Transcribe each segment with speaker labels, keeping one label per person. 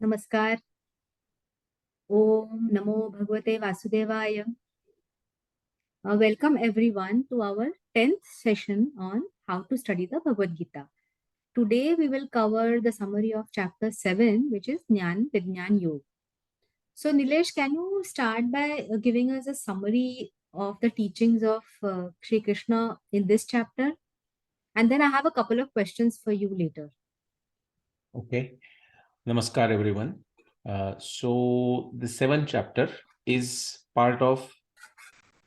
Speaker 1: Namaskar. Om Namo Bhagavate Vasudevaya. Welcome everyone to our 10th session on how to study the Bhagavad Gita. Today we will cover the summary of chapter 7, which is Jnana Vijnana Yoga. So Nilesh, can you start by giving us a summary of the teachings of Sri Krishna in this chapter? And then I have a couple of questions for you later.
Speaker 2: Okay. Namaskar, everyone. So the seventh chapter is part of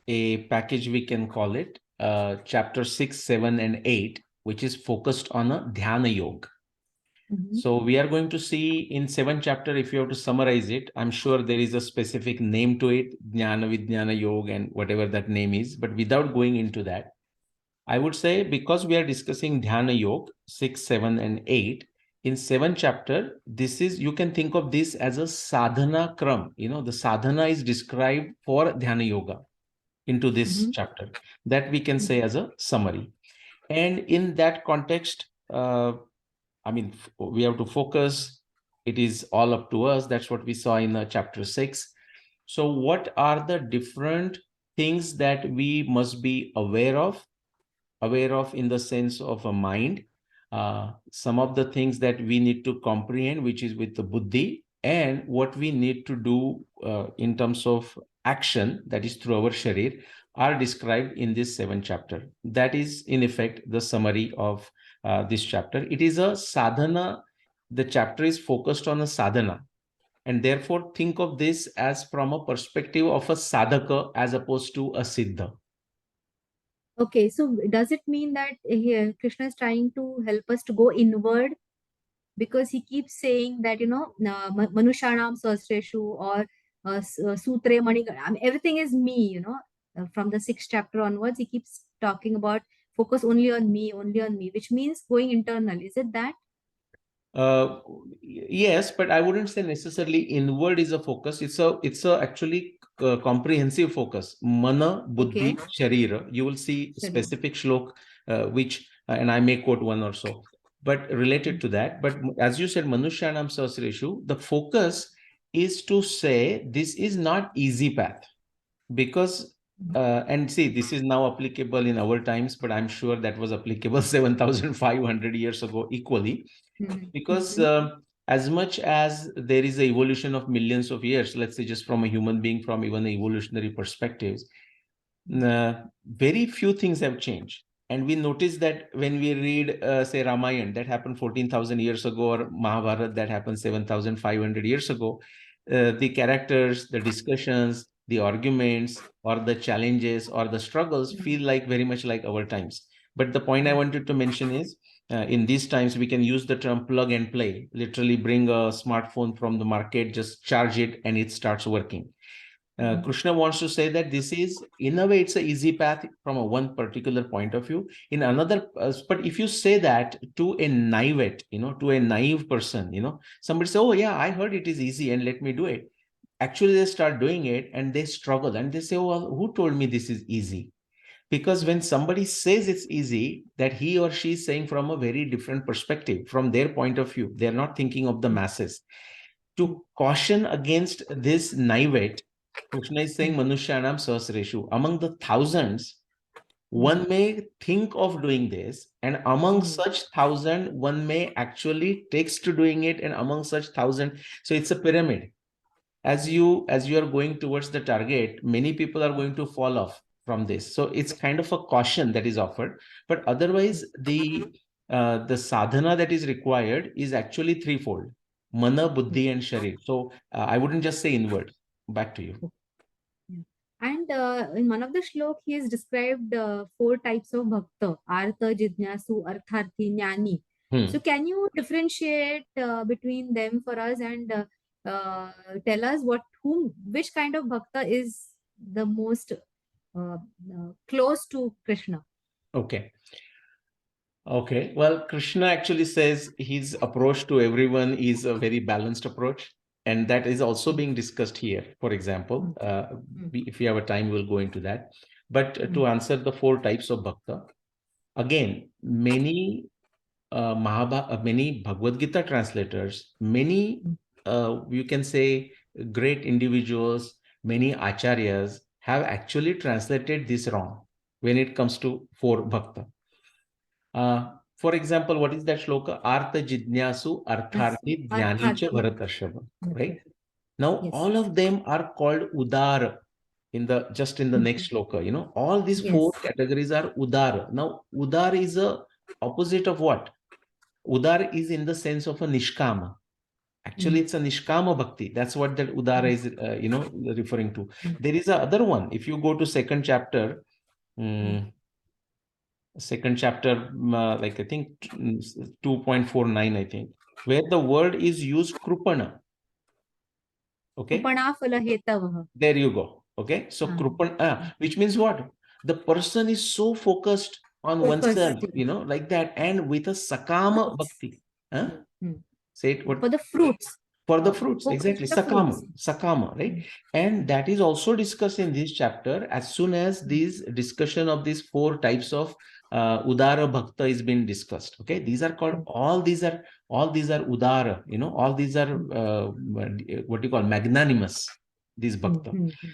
Speaker 2: a package, we can call it, chapter 6, 7, and 8, which is focused on a Dhyana Yoga. So we are going to see in 7th chapter, if you have to summarize it, I'm sure there is a specific name to it, Jnana Vijnana Yoga and whatever that name is. But without going into that, I would say because we are discussing Dhyana Yoga 6, 7, and 8, in 7th chapter, this is, you can think of this as a sadhana kram. The sadhana is described for Dhyana Yoga into this chapter. That we can say as a summary. And in that context, we have to focus. It is all up to us. That's what we saw in chapter 6. So what are the different things that we must be aware of in the sense of a mind, some of the things that we need to comprehend, which is with the buddhi, and what we need to do in terms of action, that is through our sharir, are described in this 7th chapter. That is in effect the summary of this chapter. It is a sadhana. The chapter is focused on a sadhana, and therefore think of this as from a perspective of a sadhaka as opposed to a siddha.
Speaker 1: Okay, so does it mean that here Krishna is trying to help us to go inward? Because he keeps saying that, Manushanam Sahasreshu or Sutre Mani, everything is me, from the 6th chapter onwards, he keeps talking about focus only on me, which means going internal. Is it that?
Speaker 2: Yes, but I wouldn't say necessarily inward is a focus. It's a actually comprehensive focus. Mana, buddhi, sharira. You will see specific shlok, which, and I may quote one or so, but related to that. But as you said, Manushyanam Sahasreshu, the focus is to say this is not easy path, because and see, this is now applicable in our times, but I'm sure that was applicable 7,500 years ago equally. Because as much as there is a evolution of millions of years, let's say just from a human being, from even evolutionary perspectives, very few things have changed. And we notice that when we read, say, Ramayana, that happened 14,000 years ago, or Mahabharata, that happened 7,500 years ago, the characters, the discussions, the arguments, or the challenges, or the struggles feel like very much like our times. But the point I wanted to mention is, in these times, we can use the term plug and play, literally bring a smartphone from the market, just charge it, and it starts working. Krishna wants to say that this is, in a way, it's an easy path from a one particular point of view. In another, but if you say that to a naive, to a naive person, somebody say, oh yeah, I heard it is easy and let me do it. Actually, they start doing it and they struggle and they say, oh, well, who told me this is easy? Because when somebody says it's easy, that he or she is saying from a very different perspective, from their point of view. They're not thinking of the masses. To caution against this naivete, Krishna is saying Manushyanam Sahasreshu. Among the thousands, one may think of doing this, and among such 1,000, one may actually takes to doing it, and among such 1,000, so it's a pyramid. As you are going towards the target, many people are going to fall off from this. So it's kind of a caution that is offered. But otherwise, the sadhana that is required is actually threefold: mana, buddhi, and sharir. So I wouldn't just say inward. Back to you.
Speaker 1: And in one of the shlok, he has described 4 types of bhakta: artha, jidnyasu, artharthi, jnani. So can you differentiate between them for us and tell us which kind of bhakta is the most close to Krishna?
Speaker 2: Okay. Well, Krishna actually says his approach to everyone is a very balanced approach. And that is also being discussed here. For example, if we have a time, we'll go into that. But to answer the 4 types of bhakta, again, many Bhagavad Gita translators, many you can say great individuals, many acharyas have actually translated this wrong when it comes to for bhakta. For example, what is that shloka? Artha jidnyasu artharthi jnani cha bharatarshava. Right? Now, all of them are called udara in the just in the next shloka. You know, all these four categories are udara. Now, udara is a opposite of what? Udara is in the sense of a nishkama. Actually, it's a nishkama bhakti. That's what that udara is, referring to. There is a other one. If you go to second chapter, like I think 2.49, I think, where the word is used krupana. Okay. There you go. Okay. So krupana, which means what? The person is so focused on oneself, like that, and with a sakama bhakti. Say it. What?
Speaker 1: For the fruits.
Speaker 2: For the fruits, exactly. Sakama, right? And that is also discussed in this chapter. As soon as this discussion of these four types of udara bhakta is being discussed. Okay, these are called all these are udara. All these are what you call magnanimous. These bhakta.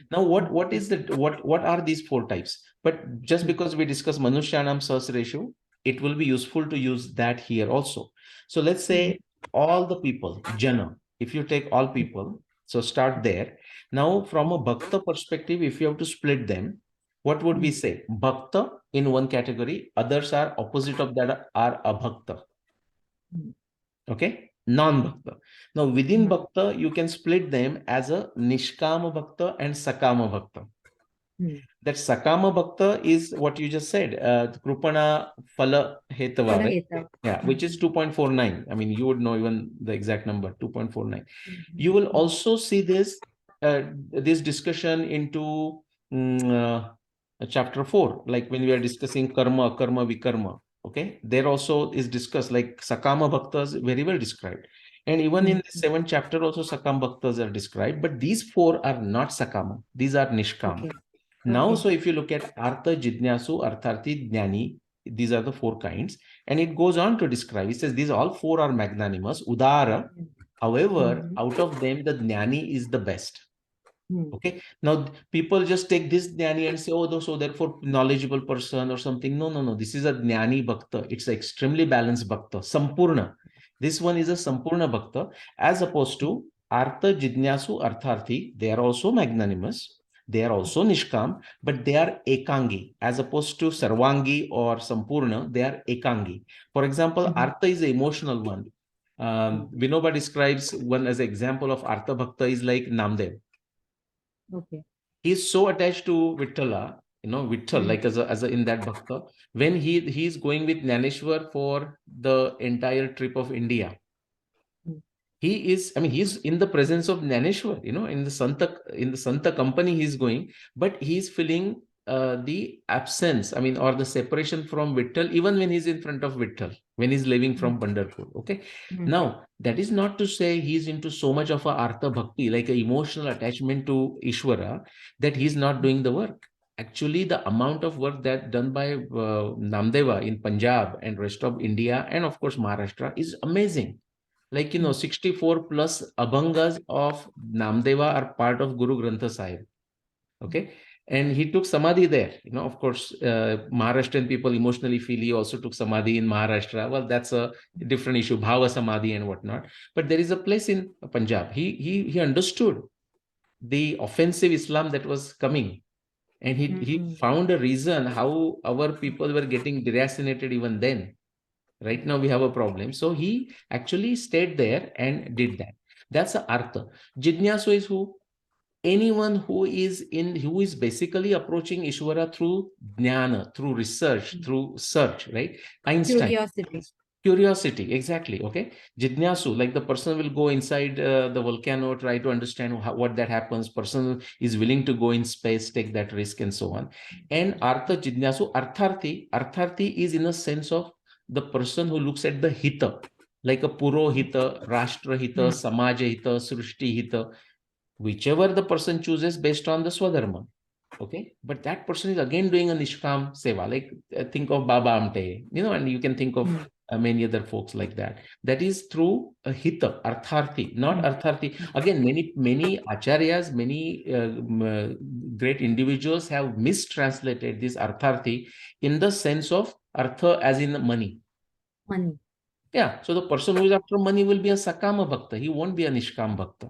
Speaker 2: Now, what is the what are these four types? But just because we discuss Manushyanam Sahasreshu, it will be useful to use that here also. So let's say all the people, Jnana. If you take all people, so start there. Now, from a bhakta perspective, if you have to split them, what would we say? Bhakta in one category, others are opposite of that are abhakta. Okay, non-bhakta. Now, within bhakta, you can split them as a nishkama bhakta and sakama bhakta. That sakama bhakta is what you just said, krupana phala hetava, right? Yeah, which is 2.49. I mean, you would know even the exact number, 2.49. You will also see this discussion into chapter 4, like when we are discussing karma vikarma. Okay, there also is discussed, like sakama bhaktas very well described. And even in the 7th chapter also sakama bhaktas are described, but these four are not sakama. These are nishkama. Now, so if you look at Artha, Jidnyasu, Artharthi, Jnani, these are the four kinds. And it goes on to describe, it says these all four are magnanimous, Udara. However, out of them, the Jnani is the best. Okay. Now, people just take this Jnani and say, oh, so therefore knowledgeable person or something. No. This is a Jnani Bhakta. It's an extremely balanced Bhakta. Sampurna. This one is a Sampurna Bhakta, as opposed to Artha, Jidnyasu, Artharthi. They are also magnanimous. They are also Nishkam, but they are Ekangi, as opposed to Sarvangi or Sampurna, they are Ekangi. For example, Artha is the emotional one. Vinoba describes one as an example of Artha Bhakta is like Namdev. Okay. He's so attached to Vittala, Vittal, like as a in that Bhakta, when he's going with Jnaneshwar for the entire trip of India. He's in the presence of Jnaneshwar, in the Santa company he's going, but he's feeling the absence, or the separation from Vittal, even when he's in front of Vittal, when he's leaving from Pandharpur. Okay. Now, that is not to say he's into so much of a Artha Bhakti, like an emotional attachment to Ishvara, that he's not doing the work. Actually, the amount of work that done by Namdeva in Punjab and rest of India, and of course Maharashtra, is amazing. Like, 64 plus Abhangas of Namdeva are part of Guru Grantha Sahib. Okay. And he took Samadhi there. Of course, Maharashtrian people emotionally feel he also took Samadhi in Maharashtra. Well, that's a different issue, Bhava Samadhi and whatnot. But there is a place in Punjab. He understood the offensive Islam that was coming. And he found a reason how our people were getting deracinated even then. Right now we have a problem. So he actually stayed there and did that. That's the Artha. Jidnyasu is who? Anyone who is basically approaching Ishvara through Jnana, through research, through search, right? Einstein. Curiosity, exactly. Okay. Jidnyasu, like the person will go inside the volcano, try to understand what that happens. Person is willing to go in space, take that risk, and so on. And Artha, Jidnyasu, Artharthi is in a sense of the person who looks at the hita, like a Purohita, Rashtra Hita, Samaja Hita, Srushti Hita, whichever the person chooses based on the Swadharma. Okay. But that person is again doing a Nishkam Seva, like think of Baba Amte, and you can think of many other folks like that. That is through a hita, artharthi, not artharthi. Again, many acharyas, many great individuals have mistranslated this artharthi in the sense of artha as in money.
Speaker 1: Money.
Speaker 2: Yeah. So the person who is after money will be a sakama bhakta. He won't be a nishkam bhakta.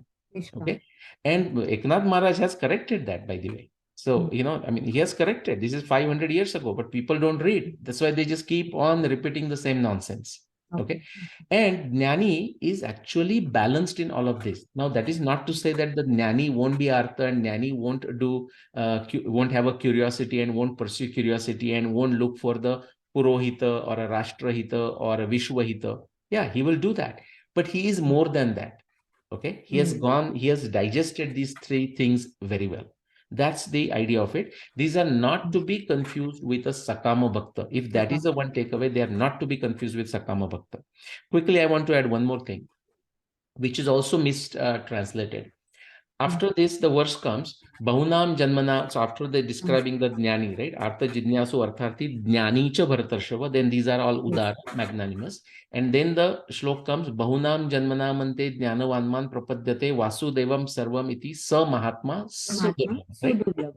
Speaker 2: Okay. And Eknath Maharaj has corrected that, by the way. So, you know, I mean, he has corrected. This is 500 years ago, but people don't read. That's why they just keep on repeating the same nonsense. Okay. And Jnani is actually balanced in all of this. Now, that is not to say that the Jnani won't be Artha and Jnani won't do, won't have a curiosity and won't pursue curiosity and won't look for the Purohita or a Rashtrahita or a Vishwahita. Yeah, he will do that. But he is more than that. Okay. He has digested these three things very well. That's the idea of it. These are not to be confused with a Sakama Bhakta. If that is the one takeaway, they are not to be confused with Sakama Bhakta. Quickly, I want to add one more thing, which is also mistranslated. After this, the verse comes, Bahunam Janmana. So after they describing the Jnani, right? Artha Jidnyasu Artharthi Jnani Cha Bharatarshava. Then these are all Udara, magnanimous. And then the shlok comes, Bahunam Janmana Mante Jnanavanman Prapadyate Vasudevam Sarvam Iti Sa Mahatma Sudurlabha. Right?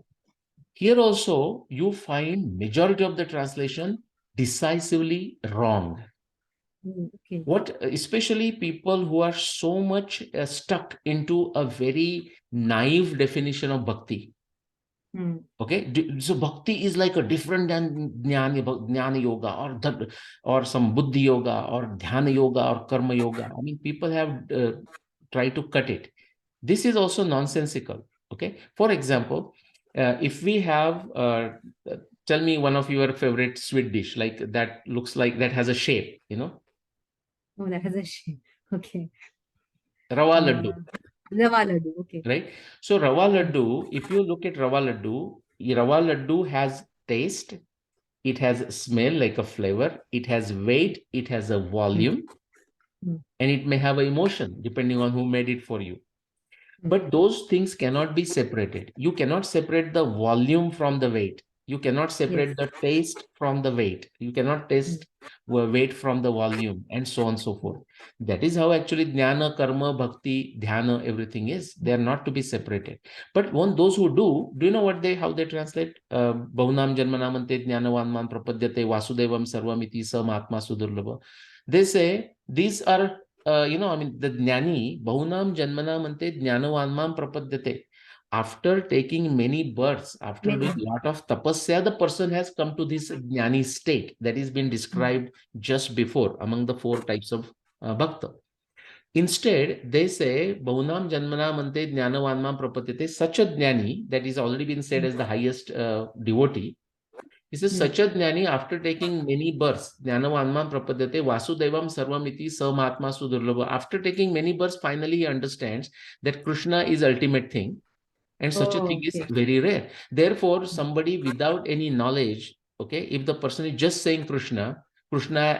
Speaker 2: Here also, you find majority of the translation decisively wrong. What, especially people who are so much stuck into a very naive definition of bhakti. Okay, so bhakti is like a different than jnana yoga or some buddhi yoga or dhyana yoga or karma yoga. I mean, people have tried to cut it. This is also nonsensical. Okay, for example, if we have tell me one of your favorite sweet dish like that looks like that has a shape, you know.
Speaker 1: Oh, that has a shape. Okay.
Speaker 2: Rava laddu.
Speaker 1: Rava laddu. Okay.
Speaker 2: Right. So Rava laddu, if you look at Rava laddu has taste, it has smell like a flavor, it has weight, it has a volume, and it may have an emotion depending on who made it for you. But those things cannot be separated. You cannot separate the volume from the weight. You cannot separate the taste from the weight. You cannot taste weight from the volume and so on and so forth. That is how actually jnana, karma, bhakti, dhyana, everything is. They are not to be separated. But those who do you know what how they translate? Bahunam janmanamante jnanavanman prapadyate vasudevam sarvamiti samatma sudurlabha. They say these are you know, I mean, the jnani, bahunam janmana mante jnanavanmam prapadyate. After taking many births, after doing a lot of tapasya, the person has come to this jnani state that is been described just before among the 4 types of bhakta. Instead, they say, bahunam janmana mante jnanavanmam prapadyate, such a jnani that is already been said as the highest devotee. He says, Sacha Jnani, after taking many births, Jnanavanman Prapadyate Vasudevam Sarvamiti Samahatma Sudurlabha. After taking many births, finally he understands that Krishna is ultimate thing. And such a thing is very rare. Therefore, somebody without any knowledge, okay, if the person is just saying Krishna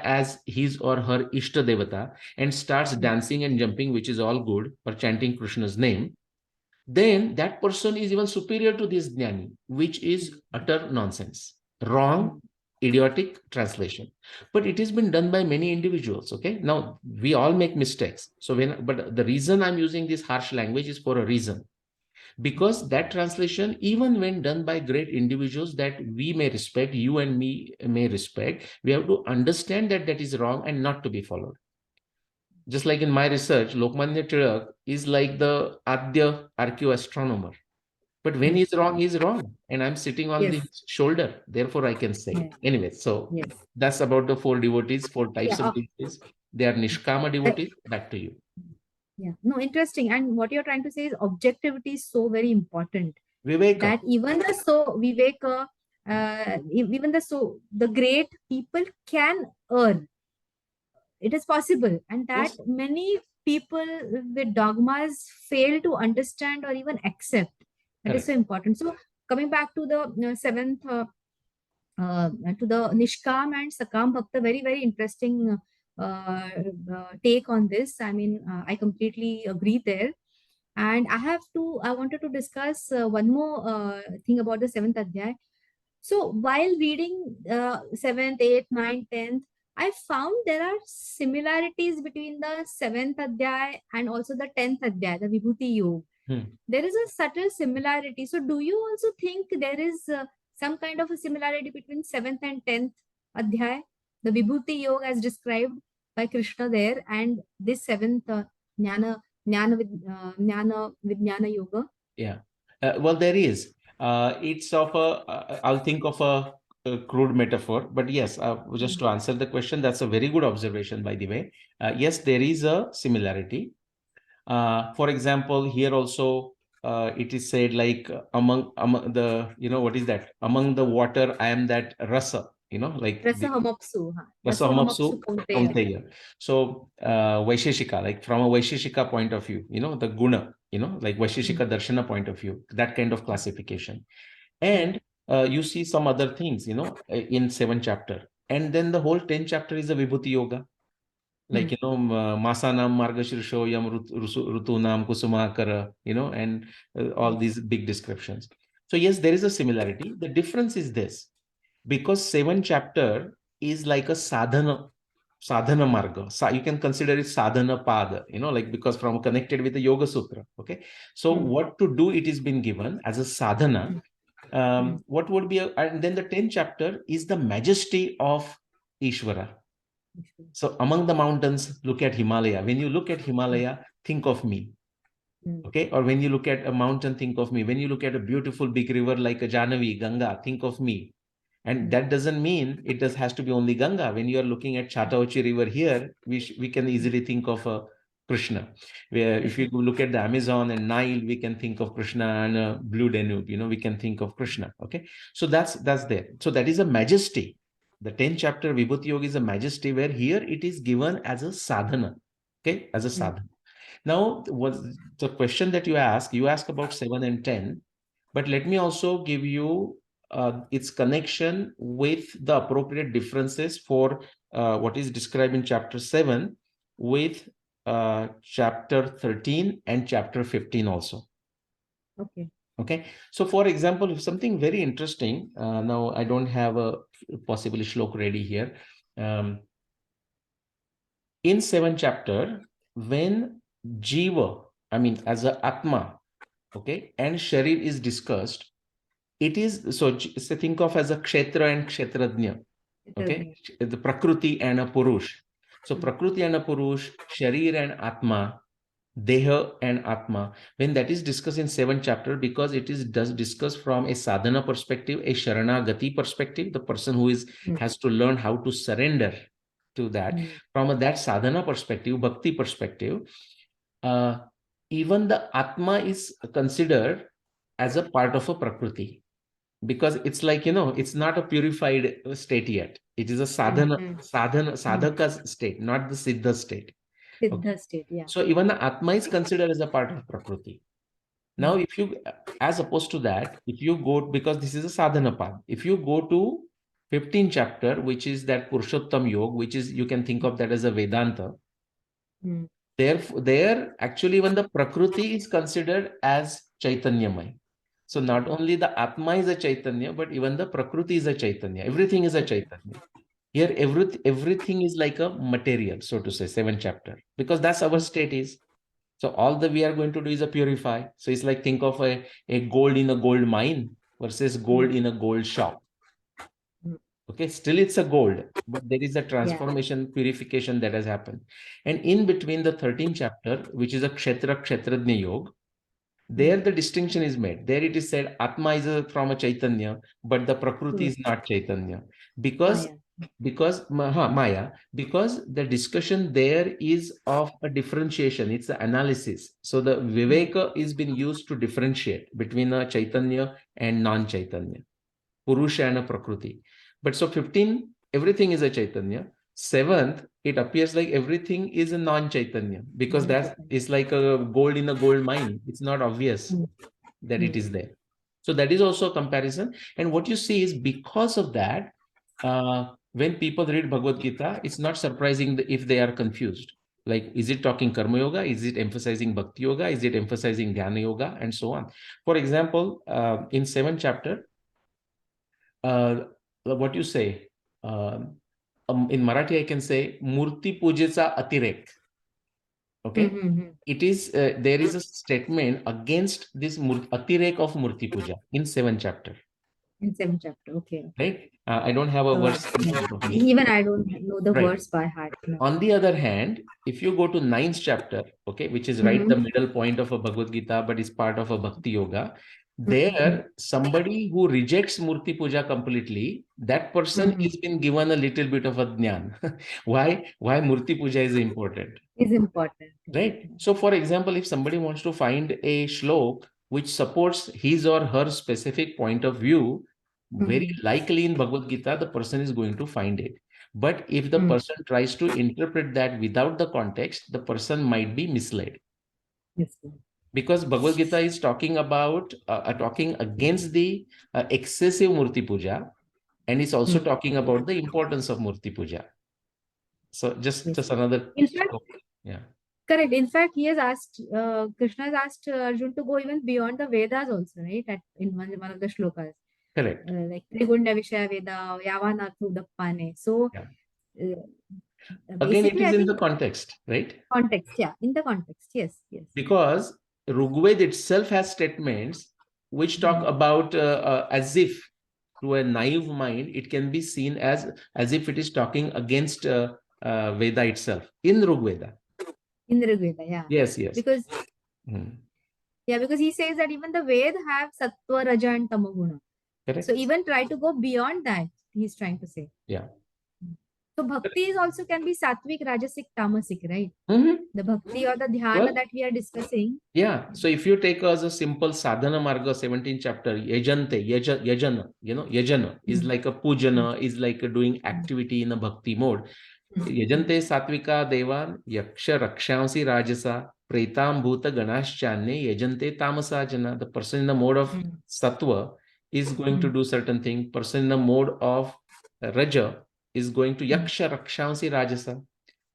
Speaker 2: as his or her Ishta Devata, and starts dancing and jumping, which is all good, or chanting Krishna's name, then that person is even superior to this jnani, which is utter nonsense. Wrong, idiotic translation. But it has been done by many individuals. Okay. Now we all make mistakes. So but the reason I'm using this harsh language is for a reason. Because that translation, even when done by great individuals that we may respect, you and me may respect, we have to understand that that is wrong and not to be followed. Just like in my research, Lokmanya Tilak is like the Adya archaeoastronomer. But when he's wrong, he's wrong. And I'm sitting on the shoulder. Therefore, I can say it. Anyway, so that's about the 4 devotees, 4 types of devotees. They are Nishkama devotees. Back to you.
Speaker 1: Yeah, no, interesting. And what you're trying to say is objectivity is so very important.
Speaker 2: Viveka.
Speaker 1: That even the Viveka, even the great people can earn. It is possible. And that many people with dogmas fail to understand or even accept. That is so important. So coming back to the 7th, to the Nishkam and Sakam Bhakta, very, very interesting take on this. I mean, I completely agree there. And I wanted to discuss one more thing about the 7th Adhyaya. So while reading 7th, 8th, 9th, 10th, I found there are similarities between the 7th Adhyaya and also the 10th Adhyaya, the Vibhuti Yoga. There is a subtle similarity. So, do you also think there is some kind of a similarity between 7th and 10th Adhyaya, the Vibhuti Yoga as described by Krishna there, and this 7th Jnana Vijnana Yoga?
Speaker 2: Yeah. Well, there is. It's of a, I'll think of a crude metaphor, but yes, just to answer the question, that's a very good observation, by the way. Yes, there is a similarity. For example, here also, it is said like among the, what is that? Among the water, I am that rasa, like
Speaker 1: Rasa
Speaker 2: the
Speaker 1: Hamapsu.
Speaker 2: rasa
Speaker 1: Raso Hamapsu
Speaker 2: hamapsu
Speaker 1: Kaunteya.
Speaker 2: kaunteya. So, Vaisheshika, like from a Vaisheshika point of view, the guna, like Vaisheshika Darshana point of view, that kind of classification. And you see some other things, in 7th chapter. And then the whole 10th chapter is a Vibhuti Yoga. Like, Masanam Margashirsho Yam Rutunam Kusumakara, and all these big descriptions. So, yes, there is a similarity. The difference is this, because 7th chapter is like a sadhana marga. You can consider it sadhana pada, like because from connected with the Yoga Sutra. Okay. So, what to do, it is been given as a sadhana. What would be, and then the 10th chapter is the majesty of Ishvara. So among the mountains, look at Himalaya. When you look at Himalaya, think of me. Okay. Or when you look at a mountain, think of me. When you look at a beautiful big river like a Jahnavi, Ganga, think of me. And that doesn't mean it has to be only Ganga. When you are looking at Chataochi River here, we can easily think of Krishna. Where if you look at the Amazon and Nile, we can think of Krishna, and Blue Danube, we can think of Krishna. Okay. So that's there. So that is a majesty. The 10th chapter Vibhuti Yoga is a majesty, where here it is given as a sadhana. Okay. As a sadhana. Now, what the question that you ask about 7 and 10, but let me also give you its connection with the appropriate differences for what is described in chapter 7 with chapter 13 and chapter 15 also.
Speaker 1: Okay.
Speaker 2: Okay. So, for example, something very interesting, now I don't have a possibly shlok ready here. In 7th chapter, when Jiva, I mean, as a Atma, okay, and Sharir is discussed, it is, so think of as a Kshetra and Kshetradnya, okay, the Prakriti and a Purush. So Prakriti and a Purush, Sharir and Atma, Deha and Atma, when that is discussed in 7th chapter, because it is does discuss from a sadhana perspective, a Sharanagati perspective, the person who has to learn how to surrender to that. From that sadhana perspective, bhakti perspective, even the Atma is considered as a part of a Prakriti, because it's like, it's not a purified state yet. It is a sadhaka state, not the Siddha state.
Speaker 1: Siddha state, yeah.
Speaker 2: So even the Atma is considered as a part of Prakriti. Now, if you, as opposed to that, if you go, because this is a sadhana path, if you go to 15th chapter, which is that Purushottam Yoga, which is, you can think of that as a Vedanta. There actually, even the Prakriti is considered as Chaitanyamay. So not only the Atma is a Chaitanya, but even the Prakriti is a Chaitanya. Everything is a Chaitanya. Here, everything is like a material, so to say, 7th chapter, because that's our state is. So all that we are going to do is a purify. So it's like, think of a gold in a gold mine versus gold in a gold shop. Okay, still it's a gold, but there is a transformation, purification that has happened. And in between the 13th chapter, which is a Kshetra Kshetradnya Yoga, there the distinction is made. There it is said Atma is from a Chaitanya, but the Prakriti is not Chaitanya. Because Maya, because the discussion there is of a differentiation, it's the analysis. So the Viveka is being used to differentiate between a Chaitanya and non-Chaitanya, Purusha and a Prakriti. But so 15, everything is a Chaitanya. 7th, it appears like everything is a non-Chaitanya, because that is like a gold in a gold mine. It's not obvious that it is there. So that is also a comparison. And what you see is, because of that, when people read Bhagavad Gita, it's not surprising if they are confused. Like, is it talking Karma Yoga? Is it emphasizing Bhakti Yoga? Is it emphasizing Jnana Yoga? And so on. For example, in 7th chapter, what you say, in Marathi I can say Murti Pujecha Atirek. Okay, it is there is a statement against this Atirek of Murti Puja in 7th chapter.
Speaker 1: In 7th chapter, okay.
Speaker 2: Right? I don't have a verse in front of me.
Speaker 1: Even I don't know the
Speaker 2: Right.
Speaker 1: verse by heart. No.
Speaker 2: On the other hand, if you go to 9th chapter, okay, which is right the middle point of a Bhagavad Gita, but is part of a Bhakti Yoga, there somebody who rejects Murti Puja completely, that person is been given a little bit of a jnana. Why Murti Puja is important?
Speaker 1: Is important.
Speaker 2: Right? So for example, if somebody wants to find a shlok which supports his or her specific point of view, very likely in Bhagavad Gita, the person is going to find it. But if the person tries to interpret that without the context, the person might be misled.
Speaker 1: Yes.
Speaker 2: Because Bhagavad Gita is talking about, talking against the excessive Murti Puja, and it's also talking about the importance of Murti Puja. So just another.
Speaker 1: In fact,
Speaker 2: yeah.
Speaker 1: Correct. In fact, he has asked, Krishna has asked Arjun to go even beyond the Vedas also, right? In one of the shlokas.
Speaker 2: Correct.
Speaker 1: Like Trigunda Vishaya Veda, Yavana Thudappane. So,
Speaker 2: again, it
Speaker 1: basically,
Speaker 2: is
Speaker 1: I
Speaker 2: in
Speaker 1: think
Speaker 2: the context, right?
Speaker 1: Context, yeah. In the context, yes.
Speaker 2: Because Rigved itself has statements which talk about as if to a naive mind, it can be seen as if it is talking against Veda itself in Rigveda.
Speaker 1: In the Rigveda, yeah.
Speaker 2: Yes.
Speaker 1: Because because he says that even the Ved have Sattva, Raja, and Tamaguna.
Speaker 2: Correct.
Speaker 1: So even try to go beyond that, he's trying to say.
Speaker 2: Yeah.
Speaker 1: So bhakti is also can be sattvic, rajasic, tamasic, right? The bhakti or the dhyana that we are discussing.
Speaker 2: Yeah. So if you take as a simple sadhana marga, 17th chapter, yajana, yajana is like a pujana, is like a doing activity in a bhakti mode. Yajante satvika devan yaksha rakshansi rajasa pretam bhuta ganashchane yajante tamasa jana. The person in the mode of sattva is going to do certain thing. Person in the mode of raja is going to yaksha rakshansi rajasa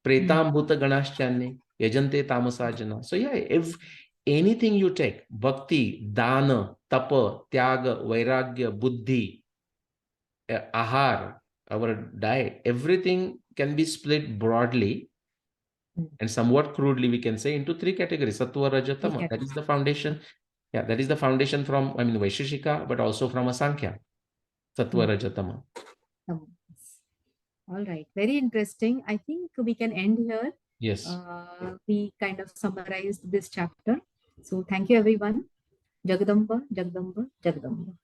Speaker 2: pretam bhuta ganashchane yajante tamasa jana. So yeah, if anything you take, bhakti, dana, tapa, tyaga, vairagya, buddhi, ahar, our diet, everything can be split broadly and somewhat crudely, we can say, into 3 categories: sattva, raja, tama. That is the foundation. Yeah, that is the foundation from, Vaisheshika, but also from a Sankhya. Sattva, raja, tama.
Speaker 1: All right. Very interesting. I think we can end here.
Speaker 2: Yes.
Speaker 1: We kind of summarized this chapter. So thank you, everyone. Jagadamba, Jagadamba, Jagadamba.